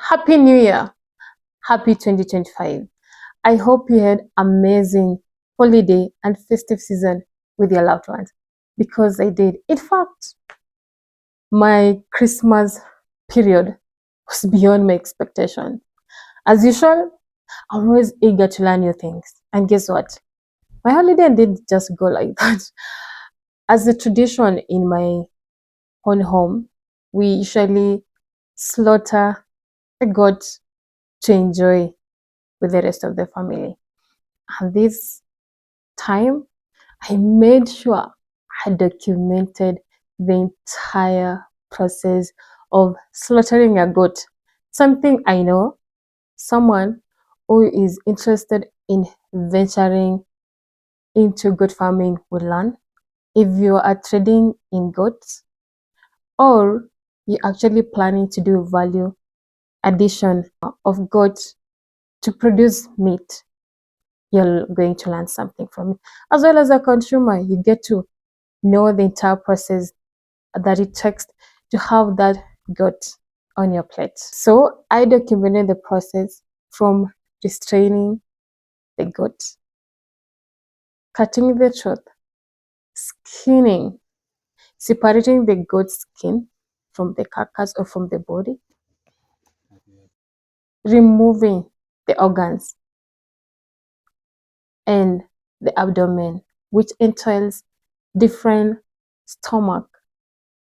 Happy New Year. Happy 2025. I hope you had amazing holiday and festive season with your loved ones, because I did. In fact, my Christmas period was beyond my expectations. As usual, I'm always eager to learn new things. And guess what? My holiday didn't just go like that. As a tradition in my own home, we usually slaughter a goat to enjoy with the rest of the family. And this time, I made sure I documented the entire process of slaughtering a goat. Something I know someone who is interested in venturing into goat farming will learn. If you are trading in goats, or you're actually planning to do value addition of goats to produce meat, you're going to learn something from it. As well as a consumer, you get to know the entire process that it takes to have that goat on your plate. So I documented the process from restraining the goat, cutting the throat, skinning, separating the goat skin from the carcass or from the body, removing the organs and the abdomen, which entails different stomach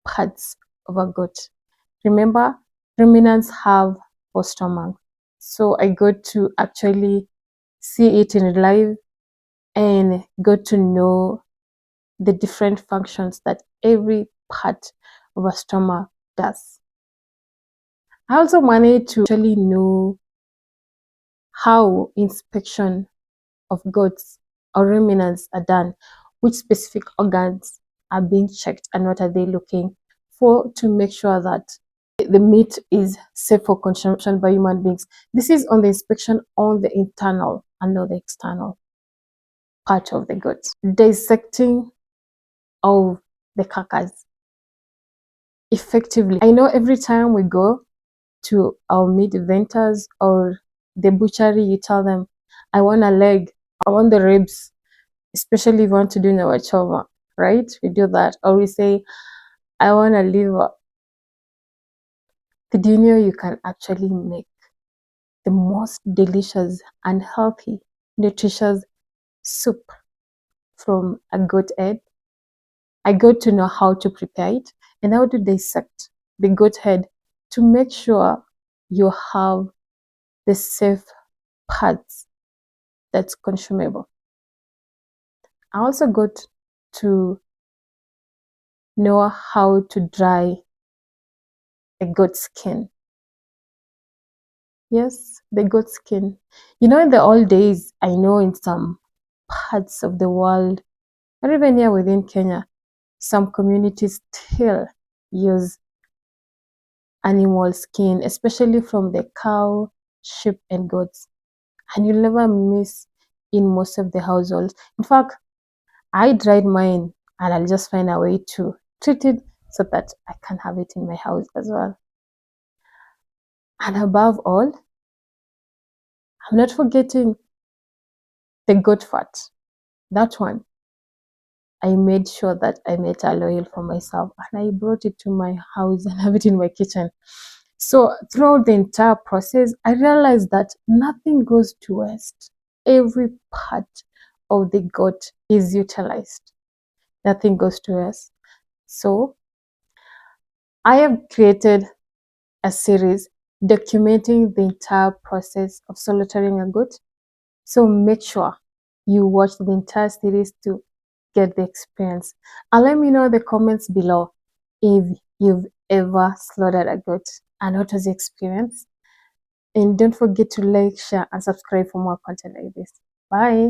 parts of a goat. Remember, ruminants have a stomach. So I got to actually see it in live and got to know the different functions that every part of a stomach does. I also managed to actually know how inspection of goats or ruminants are done, which specific organs are being checked, and what are they looking for to make sure that the meat is safe for consumption by human beings. This is on the inspection on the internal and not the external part of the goat. Dissecting of the carcass effectively. I know every time we go to our meat vendors or the butchery, you tell them, I want a leg, I want the ribs, especially if you want to do our choma, right? We do that. Or we say, I want a liver. Did you know you can actually make the most delicious and healthy, nutritious soup from a goat head? I got to know how to prepare it and how to dissect the goat head to make sure you have the safe parts that's consumable. I also got to know how to dry a goat skin. Yes, the goat skin. You know, in the old days, I know in some parts of the world, or even here within Kenya, some communities still use animal skin, especially from the cow, sheep, and goats. And you'll never miss in most of the households. In fact, I dried mine and I'll just find a way to treat it so that I can have it in my house as well. And above all, I'm not forgetting the goat fat. That one, I made sure that I made a oil for myself and I brought it to my house and have it in my kitchen. So throughout the entire process, I realized that nothing goes to waste. Every part of the goat is utilized. Nothing goes to waste. So I have created a series documenting the entire process of slaughtering a goat. So make sure you watch the entire series to get the experience. And let me know in the comments below if you've ever slaughtered a goat and what was the experience. And don't forget to like, share, and subscribe for more content like this. Bye.